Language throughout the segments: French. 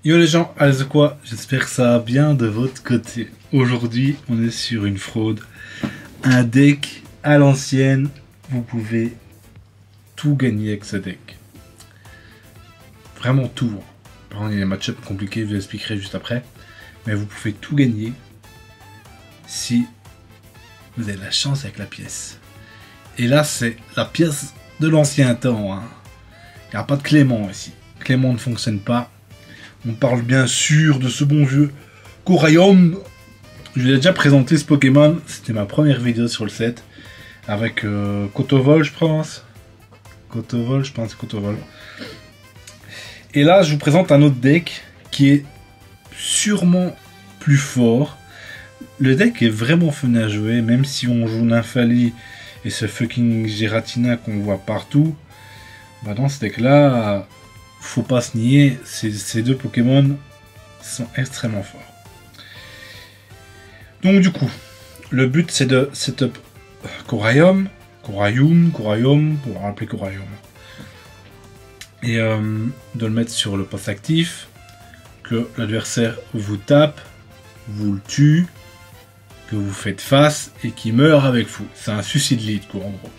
Yo les gens, allez quoi? J'espère que ça va bien de votre côté. Aujourd'hui, on est sur une fraude. Un deck à l'ancienne. Vous pouvez tout gagner avec ce deck. Vraiment tout. Par contre, il y a des match-ups compliqués, je vous expliquerai juste après. Mais vous pouvez tout gagner si vous avez la chance avec la pièce. Et là, c'est la pièce de l'ancien temps. Hein. Il n'y a pas de Clément ici. Clément ne fonctionne pas. On parle bien sûr de ce bon vieux Corayom. Je vous ai déjà présenté ce Pokémon. C'était ma première vidéo sur le set. Avec Kotovol, je pense. Kotovol, je pense Kotovol. Et là, je vous présente un autre deck qui est sûrement plus fort. Le deck est vraiment fun à jouer, même si on joue Nymphali et ce fucking Giratina qu'on voit partout. Bah dans ce deck là, faut pas se nier, ces deux Pokémon sont extrêmement forts. Donc du coup, le but c'est de setup Corayom, pour rappeler Corayom. Et de le mettre sur le poste actif, que l'adversaire vous tape, vous le tue, que vous faites face et qui meurt avec vous. C'est un suicide lead quoi en gros.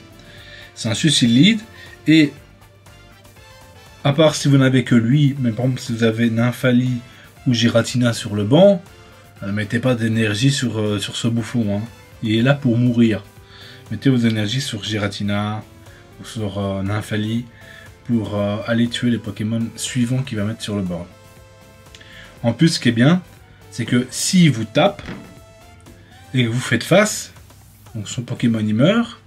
C'est un suicide lead et à part si vous n'avez que lui, mais par exemple si vous avez Nymphali ou Giratina sur le banc, ne mettez pas d'énergie sur ce bouffon. Hein. Il est là pour mourir. Mettez vos énergies sur Giratina ou sur Nymphali pour aller tuer les Pokémon suivants qu'il va mettre sur le board. En plus, ce qui est bien, c'est que s'il vous tape et que vous faites face, donc son Pokémon il meurt,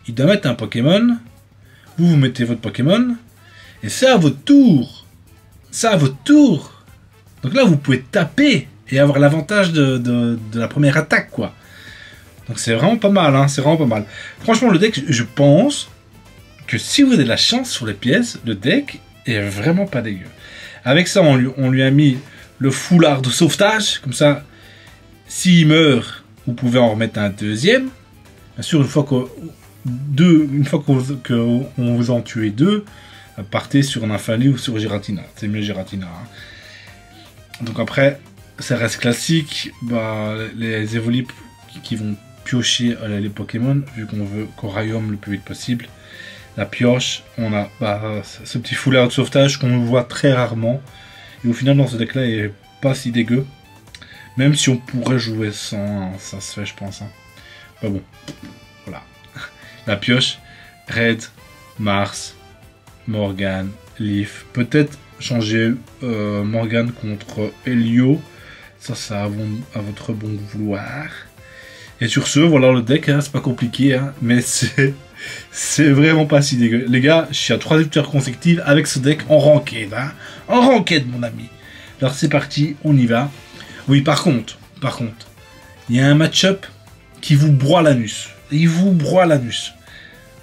il doit mettre un Pokémon, vous mettez votre Pokémon, et c'est à votre tour. C'est à votre tour. Donc là, vous pouvez taper et avoir l'avantage de la première attaque, quoi. Donc c'est vraiment pas mal, hein, c'est vraiment pas mal. Franchement, le deck, je pense que si vous avez de la chance sur les pièces, le deck est vraiment pas dégueu. Avec ça, on lui a mis le foulard de sauvetage, comme ça, s'il meurt, vous pouvez en remettre un deuxième. Bien sûr, une fois qu'on vous en tuez deux, partez sur Nymphali ou sur Giratina. C'est mieux Giratina. Hein. Donc après, ça reste classique. Bah, les évolués qui vont piocher les Pokémon, vu qu'on veut Corayom le plus vite possible. La pioche, on a ce petit foulard de sauvetage qu'on voit très rarement. Et au final, dans ce deck-là, il est pas si dégueu. Même si on pourrait jouer sans, hein, ça se fait, je pense. Hein. Bah bon, voilà. La pioche, Red, Mars, Morgan, Leaf. Peut-être changer Morgan contre Helio. Ça à votre bon vouloir. Et sur ce, voilà le deck. Hein, c'est pas compliqué, hein, mais c'est vraiment pas si dégueu. Les gars, je suis à 3 victoires consécutives avec ce deck en ranked. Hein, en ranked, mon ami. Alors c'est parti, on y va. Oui, par contre, il y a un match-up qui vous broie l'anus. Il vous broie l'anus.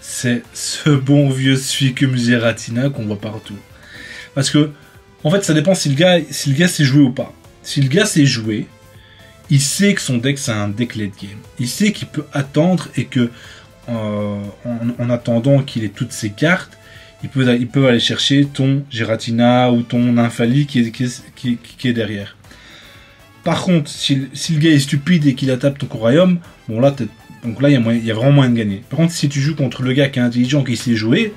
C'est ce bon vieux Suicune Giratina qu'on voit partout. Parce que, en fait, ça dépend si le gars sait jouer ou pas. Si le gars sait jouer, il sait que son deck, c'est un deck late game. Il sait qu'il peut attendre et que, en attendant qu'il ait toutes ses cartes, il peut aller chercher ton Giratina ou ton Nymphali qui est derrière. Par contre, si le gars est stupide et qu'il attaque ton Corayom, bon là, il y a vraiment moyen de gagner. Par contre, si tu joues contre le gars qui est intelligent, qui sait jouer,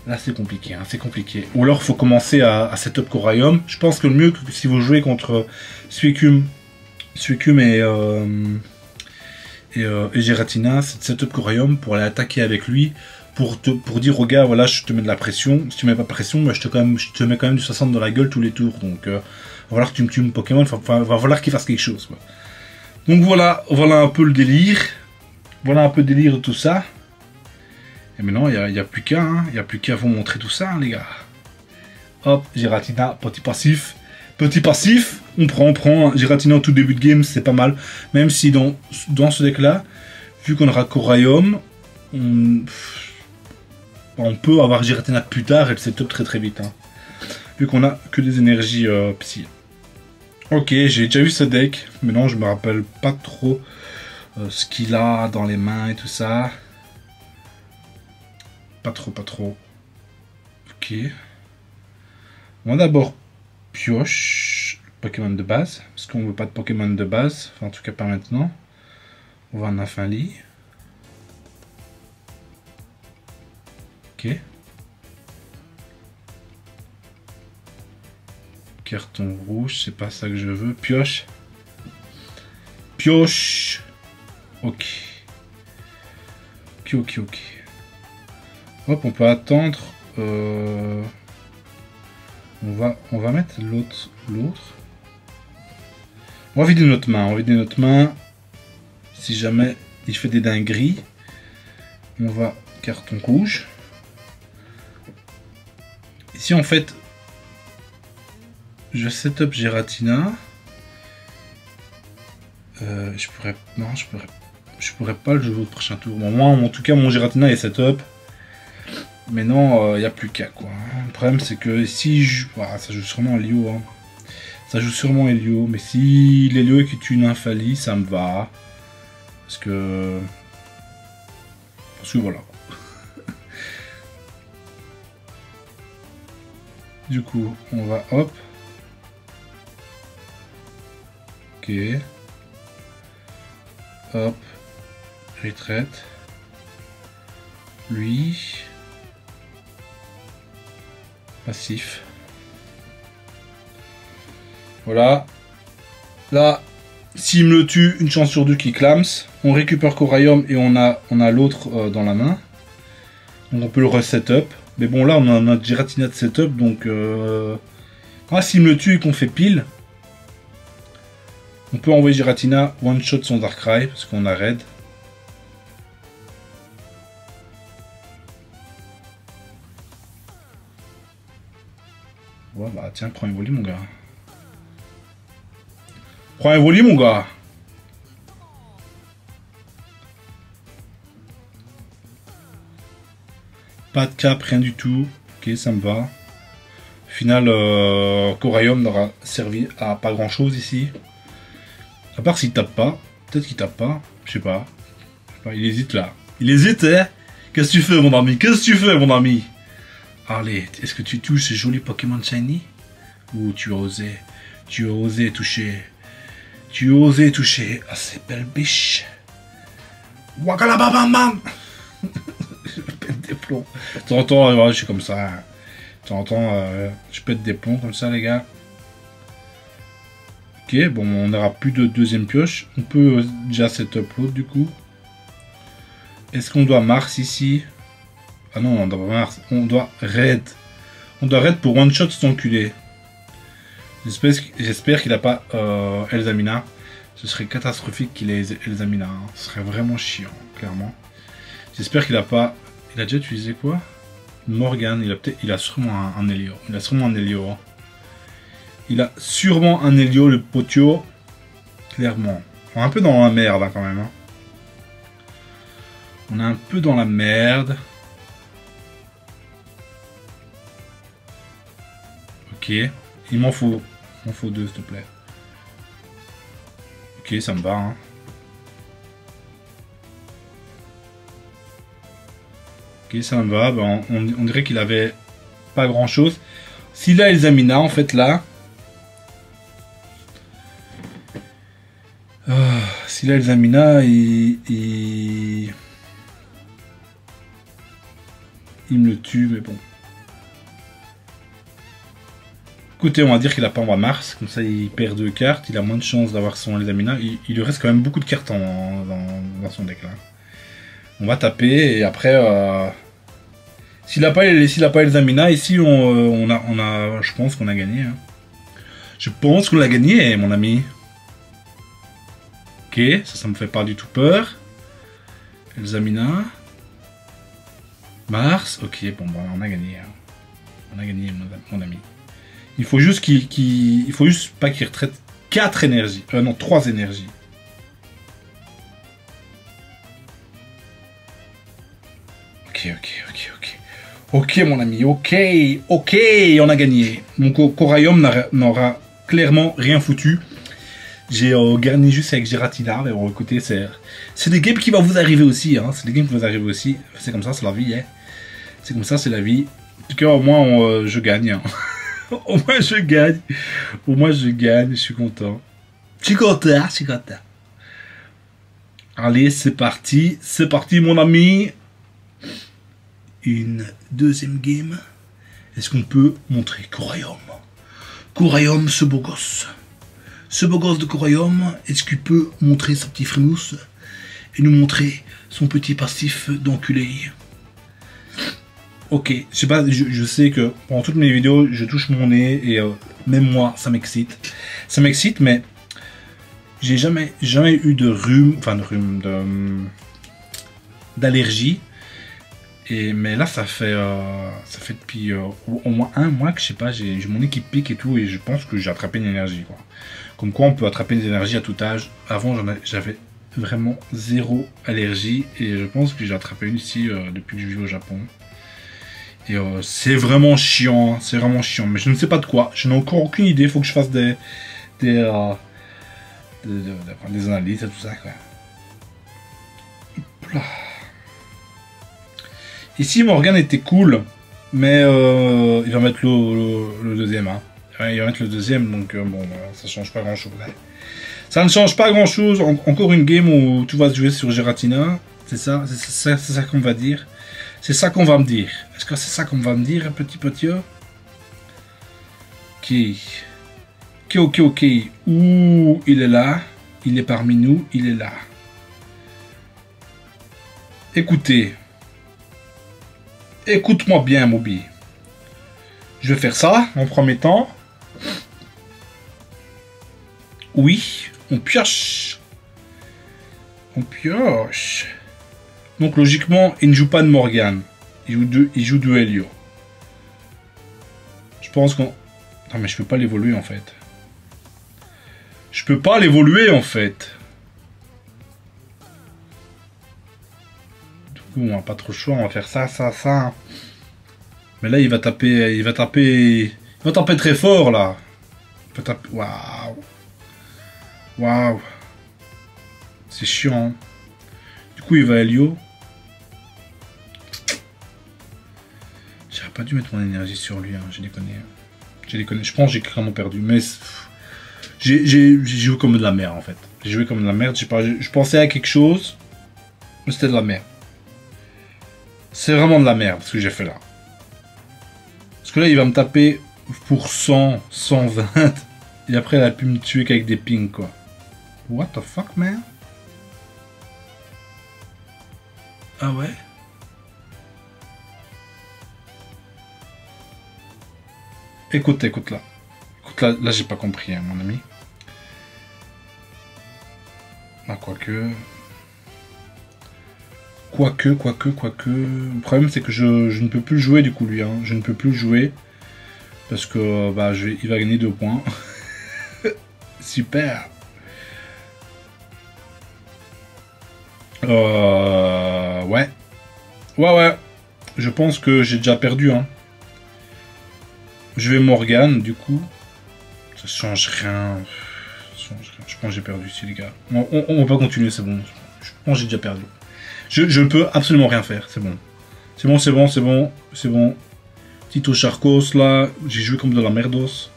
là c'est compliqué, hein, c'est compliqué. Ou alors il faut commencer à setup Corayom. Je pense que le mieux, si vous jouez contre Suicune et Giratina, c'est de setup Corayom pour aller attaquer avec lui, pour dire au gars, voilà, je te mets de la pression. Si tu mets pas de pression, bah, je te mets quand même du 60 dans la gueule tous les tours. Donc va falloir que tu me tues mon Pokémon, va falloir qu'il fasse quelque chose. Quoi. Donc voilà un peu le délire. Voilà un peu le délire de tout ça. Et maintenant, il n'y a plus qu'à. Hein, il n'y a plus qu'à vous montrer tout ça, hein, les gars. Hop, Giratina, petit passif. Petit passif, on prend. Giratina au tout début de game, c'est pas mal. Même si dans ce deck-là, vu qu'on aura Corayom, on peut avoir Giratina plus tard et le setup très très vite. Hein, vu qu'on a que des énergies psy. Ok, j'ai déjà vu ce deck. Maintenant, je me rappelle pas trop ce qu'il a dans les mains et tout ça. Pas trop. Ok. On va d'abord pioche Pokémon de base, parce qu'on veut pas de Pokémon de base, enfin en tout cas pas maintenant. On va en Infali. Ok. Carton rouge, c'est pas ça que je veux. Pioche. Pioche. Ok. Ok. Hop, on peut attendre. On va mettre l'autre. On va vider notre main. Si jamais il fait des dingueries, on va carton rouge. Ici en fait, je setup Giratina. Je pourrais pas le jouer au prochain tour. Bon, moi en tout cas mon Giratina est setup. Mais non, il n'y a plus qu'à quoi. Le problème c'est que si je... ça joue sûrement Elio. Hein. Ça joue sûrement Elio. Mais si l'Elio qui tue une Infali, ça me va. Parce que voilà. Du coup, on va hop. Ok. Hop. Retraite. Lui. Passif. Voilà. Là, s'il me le tue, une chance sur deux qu'il clams. On récupère Coraium et on a l'autre dans la main. Donc on peut le reset-up. Mais bon, là, on a notre Giratina de setup. Donc, s'il me le tue et qu'on fait pile, on peut envoyer Giratina one-shot son Darkrai parce qu'on a raid. Ouais, bah tiens, prends un volley, mon gars. Prends un volley, mon gars. Pas de cap, rien du tout. Ok, ça me va. Au final, Coraium n'aura servi à pas grand chose ici. À part s'il tape pas. Peut-être qu'il tape pas. Je sais pas. Il hésite là. Il hésite, hein. Qu'est-ce que tu fais, mon ami? Qu'est-ce que tu fais, mon ami? Allez, est-ce que tu touches ces jolis Pokémon Shiny? Ou tu as osé? Tu as osé toucher? Tu as osé toucher à ces belles biches? Wakalababam! Je pète des plombs. De temps en temps, je suis comme ça. De temps en temps, je pète des plombs comme ça, les gars. Ok, bon, on n'aura plus de deuxième pioche. On peut déjà setup l'autre, du coup. Est-ce qu'on doit Mars ici? Ah non, on doit Mars. On doit Raid. On doit Raid pour one-shot cet enculé. J'espère qu'il n'a pas Elzamina. Ce serait catastrophique qu'il ait Elzamina. Hein. Ce serait vraiment chiant, clairement. J'espère qu'il n'a pas... Il a déjà utilisé quoi? Morgan. Il a sûrement un Helio. Il a sûrement un Helio. Hein. Il a sûrement un Helio, le potio. Clairement. On est un peu dans la merde, hein, quand même. Hein. On est un peu dans la merde. Ok. Il m'en faut deux, s'il te plaît. Ok, ça me va. Hein. Ok, ça me va. Ben, on dirait qu'il avait pas grand chose. S'il a Elzamina, en fait, là. S'il a Elzamina, il me le tue, mais bon. Écoutez, on va dire qu'il a pas envoyé Mars, comme ça il perd 2 cartes, il a moins de chances d'avoir son Elzamina. Il lui reste quand même beaucoup de cartes dans son deck là. On va taper et après, s'il a pas Elzamina, ici je pense qu'on a gagné. Hein. Je pense qu'on l'a gagné, mon ami. Ok, ça me fait pas du tout peur. Elzamina. Mars, ok, bon, on a gagné. Hein. On a gagné, mon ami. Il faut juste il faut juste pas qu'il retraite 4 énergies. Non, 3 énergies. Ok. Ok, mon ami, ok, on a gagné. Mon Coraium n'aura clairement rien foutu. J'ai garni juste avec Giratina, mais bon, écoutez, c'est des games qui vont vous arriver aussi. Hein. C'est des games qui vont vous arriver aussi. C'est comme ça, c'est la vie. Hein. C'est comme ça, c'est la vie. En tout cas, au moins, je gagne. Hein. Au moins je gagne. Au moins je gagne, je suis content. Je suis content, je suis content. Allez, c'est parti mon ami. Une deuxième game. Est-ce qu'on peut montrer Corayum? Corayum, ce beau gosse. Ce beau gosse de Corayum, est-ce qu'il peut montrer sa petite frimousse et nous montrer son petit passif d'enculé? Ok, je sais pas, je sais que pendant toutes mes vidéos, je touche mon nez et même moi, ça m'excite. Ça m'excite, mais j'ai jamais eu de rhume, enfin de rhume, d'allergie. Mais là, ça fait depuis au moins un mois que je sais pas, j'ai mon nez qui pique et tout, et je pense que j'ai attrapé une allergie, quoi. Comme quoi, on peut attraper des allergies à tout âge. Avant, j'avais vraiment zéro allergie, et je pense que j'ai attrapé une ici depuis que je vis au Japon. Et c'est vraiment chiant, hein, c'est vraiment chiant. Mais je ne sais pas de quoi, je n'ai encore aucune idée. Il faut que je fasse des analyses et tout ça, quoi. Hop là. Ici, Morgan était cool, mais il va mettre le deuxième. Hein. Ouais, il va mettre le deuxième, donc bon, ça change pas grand-chose. Ça ne change pas grand-chose. Encore une game où tout va se jouer sur Giratina. C'est ça qu'on va dire. C'est ça qu'on va me dire. Est-ce que c'est ça qu'on va me dire, petit potier? Ok. Ouh, il est là. Il est parmi nous. Il est là. Écoutez. Écoute-moi bien, Moby. Je vais faire ça en premier temps. Oui, on pioche. On pioche. Donc logiquement, il ne joue pas de Morgan. Il joue de Helio. Je pense qu'on... Non mais je peux pas l'évoluer en fait. Je peux pas l'évoluer en fait. Du coup, on n'a pas trop le choix, on va faire ça. Mais là, il va taper très fort là. Il va taper... Waouh. C'est chiant. Du coup, il va Helio. J'aurais pas dû mettre mon énergie sur lui, hein. J'ai déconné. Je pense que j'ai clairement perdu. Mais j'ai joué comme de la merde en fait. J'ai joué comme de la merde. Je pensais à quelque chose, mais c'était de la merde. C'est vraiment de la merde ce que j'ai fait là. Parce que là, il va me taper pour 100, 120. Et après, il a pu me tuer qu'avec des pings, quoi. What the fuck, man? Ah ouais? Écoute là. Écoute là, j'ai pas compris, hein, mon ami. Ah, quoique... Le problème, c'est que je ne peux plus jouer, du coup, lui. Hein. Je ne peux plus jouer. Parce que, bah, il va gagner 2 points. Super. Ouais. Je pense que j'ai déjà perdu, hein. Je vais Morgan, du coup. Ça change rien. Je pense que j'ai perdu ici, les gars. On va pas continuer, c'est bon. Je pense que j'ai déjà perdu. Je ne peux absolument rien faire, c'est bon. C'est bon. Tito Charcos, là, j'ai joué comme de la merdos.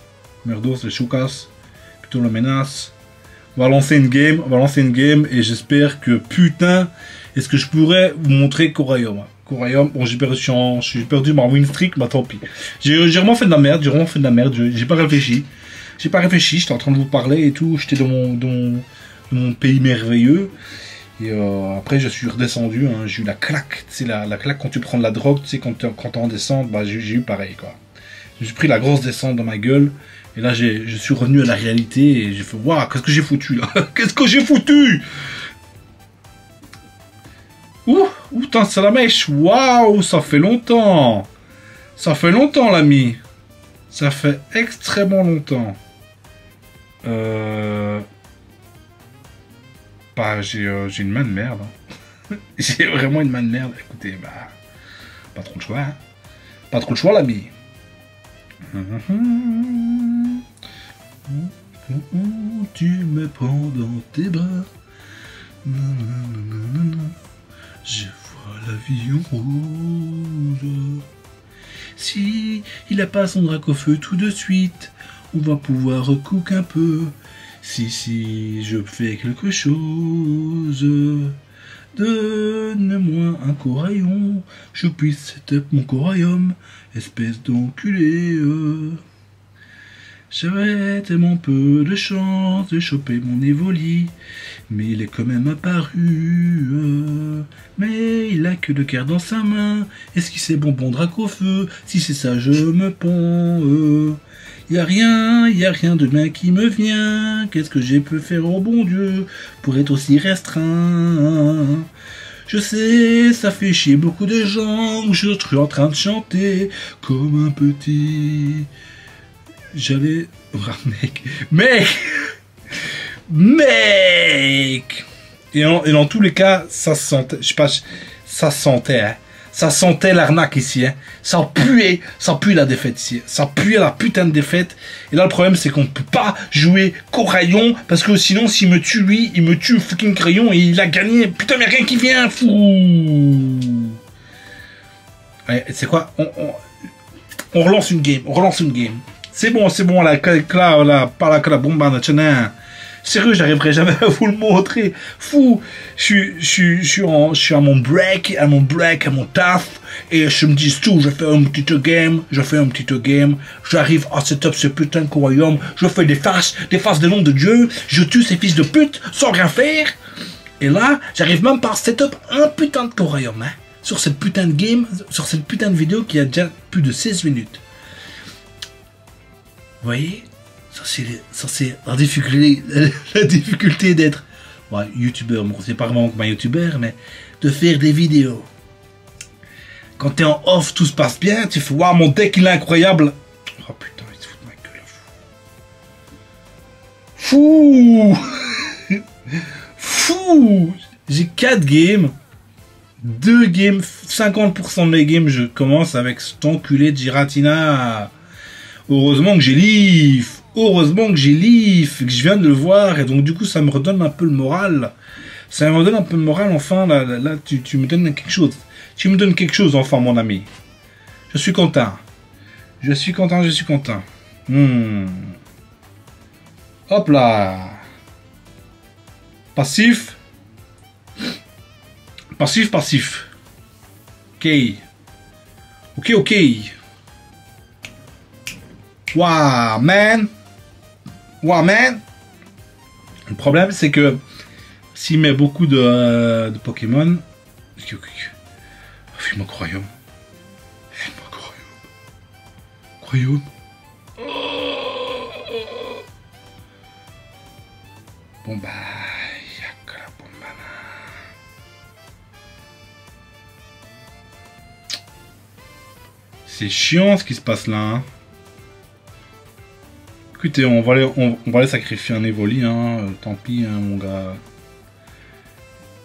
Merdos, les choucas. Plutôt la menace. On va lancer une game, et j'espère que, putain, est-ce que je pourrais vous montrer Corayum. Corayum, bon, j'ai perdu ma win streak, mais tant pis. J'ai vraiment fait de la merde, j'ai pas réfléchi. J'étais en train de vous parler et tout, j'étais dans mon pays merveilleux. Et après, je suis redescendu, hein, j'ai eu la claque, tu sais, la claque quand tu prends de la drogue, tu sais, quand t'es en descente, bah, j'ai eu pareil, quoi. J'ai pris la grosse descente dans ma gueule, et là, je suis revenu à la réalité, et j'ai fait, waouh, qu'est-ce que j'ai foutu, là? Qu'est-ce que j'ai foutu? Ouh, putain, c'est la mèche, waouh, ça fait longtemps, l'ami. Ça fait extrêmement longtemps. Bah, j'ai une main de merde. Hein. J'ai vraiment une main de merde. Écoutez, bah, pas trop de choix. Hein. Pas trop de choix, l'ami. Tu me prends dans tes bras. Je vois l'avion rouge. Si il a pas son drac au feu tout de suite, on va pouvoir recook un peu. Si, je fais quelque chose. Donne-moi un coraillon, je puisse setup mon coraillum, espèce d'enculé. J'avais tellement peu de chance de choper mon évoli, mais il est quand même apparu. Mais il a que 2 cartes dans sa main, est-ce qu'il sait bonbon drac au feu? Si c'est ça, je me pends. Y a rien de bien qui me vient. Qu'est-ce que j'ai pu faire au bon Dieu pour être aussi restreint? Je sais, ça fait chier beaucoup de gens. Je suis en train de chanter comme un petit. J'allais. Oh, mec. Et dans tous les cas, ça se sentait. Je sais pas, ça se sentait, hein. Ça sentait l'arnaque ici, hein. Ça pue la défaite ici. Ça pue la putain de défaite. Et là, le problème, c'est qu'on ne peut pas jouer qu'au rayon, parce que sinon, s'il me tue, lui, il me tue fucking crayon et il a gagné. Putain, mais rien qui vient, fou. Allez, c'est quoi? On relance une game, C'est bon, la bombe, sérieux, j'arriverai jamais à vous le montrer. Fou, je suis à mon break, à mon taf, et je me dis tout, je fais un petit game, j'arrive à setup ce putain de royaume, je fais des faces de nom de Dieu, je tue ces fils de pute sans rien faire, et là, j'arrive même pas à setup un putain de royaume, hein, sur cette putain de game, sur cette putain de vidéo qui a déjà plus de 16 minutes. Vous voyez? Ça c'est la difficulté d'être youtubeur. Bon, c'est pas vraiment comme un youtubeur, mais de faire des vidéos. Quand t'es en off, tout se passe bien, tu fais waouh, mon deck il est incroyable. Oh putain, il se fout de ma gueule. Fou. J'ai 4 games. 2 games, 50% de mes games, je commence avec cet enculé de Giratina. Heureusement que j'ai Leaf, que je viens de le voir, et donc du coup ça me redonne un peu le moral. Enfin, là tu me donnes quelque chose. Tu me donnes quelque chose, enfin, mon ami. Je suis content. Hop là. Passif. Ok. Wow, man. Le problème, c'est que s'il met beaucoup de Pokémon... File-moi Croyum. Bon bah... Y'a la bombana. C'est chiant ce qui se passe là, hein. Écoutez, on va aller sacrifier un Evoli, hein. Tant pis, hein, mon gars.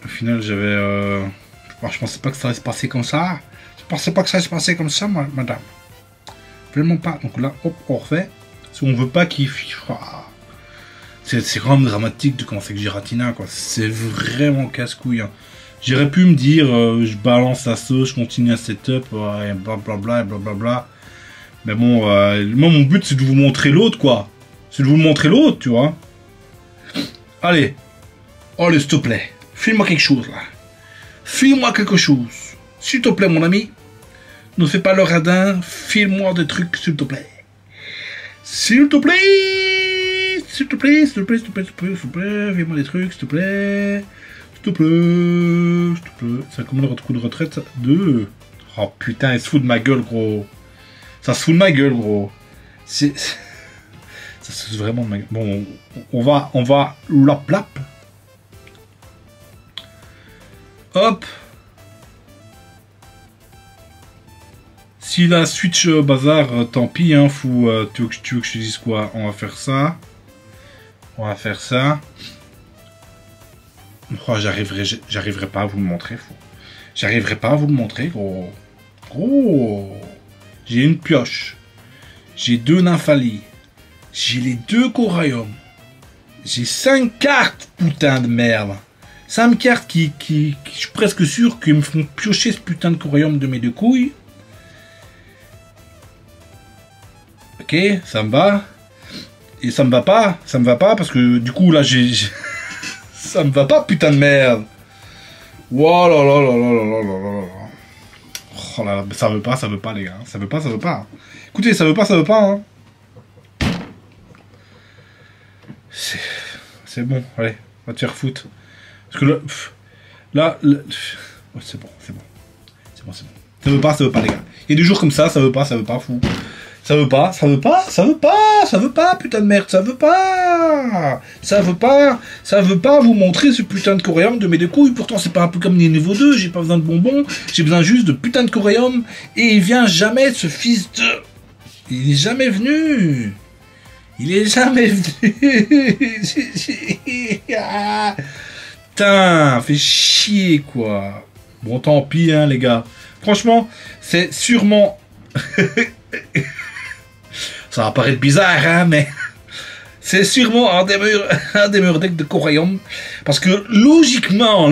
Au final, j'avais... je pensais pas que ça allait se passer comme ça. Madame. Vraiment pas. Donc là, hop, on refait. Si on veut pas qu'il... C'est quand même dramatique de commencer avec Giratina, quoi. C'est vraiment casse-couille, hein. J'aurais pu me dire, je balance la sauce, je continue à setup, et blablabla. Mais bon, moi mon but c'est de vous montrer l'autre, quoi. C'est de vous montrer l'autre, tu vois. Allez, s'il te plaît, file-moi quelque chose là. S'il te plaît, mon ami. Ne fais pas le radin, file-moi des trucs, s'il te plaît. S'il te plaît, file-moi des trucs, s'il te plaît. C'est comme le coup de retraite de... Oh putain, il se fout de ma gueule, gros. Ça se fout de ma gueule, gros. Ça se fout vraiment de ma gueule. Bon, on va lap. Hop. Si la switch bazar, tant pis, hein, fou. Tu veux que je te dise quoi? On va faire ça. Oh, j'arriverai pas à vous le montrer, fou. J'arriverai pas à vous le montrer, gros. J'ai une pioche. J'ai 2 Nymphali. J'ai les 2 Coraillum. J'ai 5 cartes, putain de merde. 5 cartes qui je suis presque sûr qu'ils me font piocher ce putain de Coraillum de mes 2 couilles. Ok, ça me va. Et ça me va pas, parce que du coup là ça me va pas, putain de merde. Oh là là là là là là là là. Oh là là, ça veut pas les gars, ça veut pas. Écoutez, ça veut pas hein. C'est bon, allez, va te faire foutre. Parce que ouais, c'est bon. Ça veut pas les gars. Il y a des jours comme ça veut pas, fou. Ça veut pas, putain de merde, ça veut pas vous montrer ce putain de coréum de mes deux couilles. Pourtant, c'est pas un peu comme les niveaux 2, j'ai pas besoin de bonbons, j'ai besoin juste de putain de coréum. Et il vient jamais, ce fils de... Il est jamais venu. Putain, fait chier, quoi. Bon, tant pis, hein, les gars. Franchement, c'est sûrement... Ça va paraître bizarre, hein, mais c'est sûrement un des meilleurs decks de Coréum. Parce que logiquement,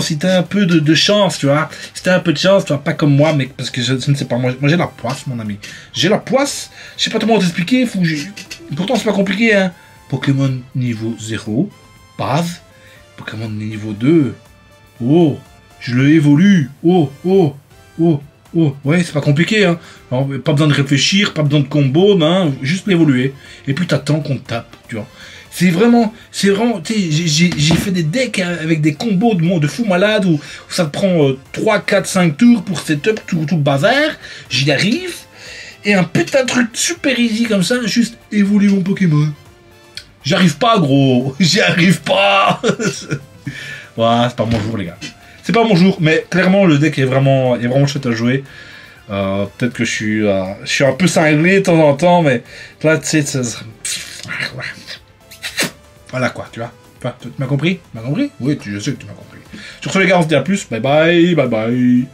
si t'as un peu de chance, tu vois, si t'as un peu de chance, tu vois, pas comme moi, mais parce que je ne sais pas, moi j'ai la poisse, mon ami. J'ai la poisse, je sais pas comment t'expliquer, pourtant c'est pas compliqué, hein. Pokémon niveau 0, base, Pokémon niveau 2, oh, je le évolue, oh, ouais, c'est pas compliqué, hein. Alors, pas besoin de réfléchir, pas besoin de combo, hein, juste l'évoluer. Et puis t'attends qu'on te tape, tu vois. C'est vraiment, tu sais, j'ai fait des decks avec des combos de fou malade où ça te prend 3, 4, 5 tours pour setup tout le bazar. J'y arrive. Et un putain de truc super easy comme ça, juste évoluer mon Pokémon. J'y arrive pas, gros. J'y arrive pas. Ouais, c'est pas mon jour, les gars. C'est pas mon jour, mais clairement le deck est vraiment chouette à jouer. Peut-être que je suis un peu cinglé de temps en temps, mais là, tu sais, voilà quoi, tu vois. Enfin, tu m'as compris? Oui, je sais que tu m'as compris. Sur ce, les gars, on se dit à plus. Bye bye.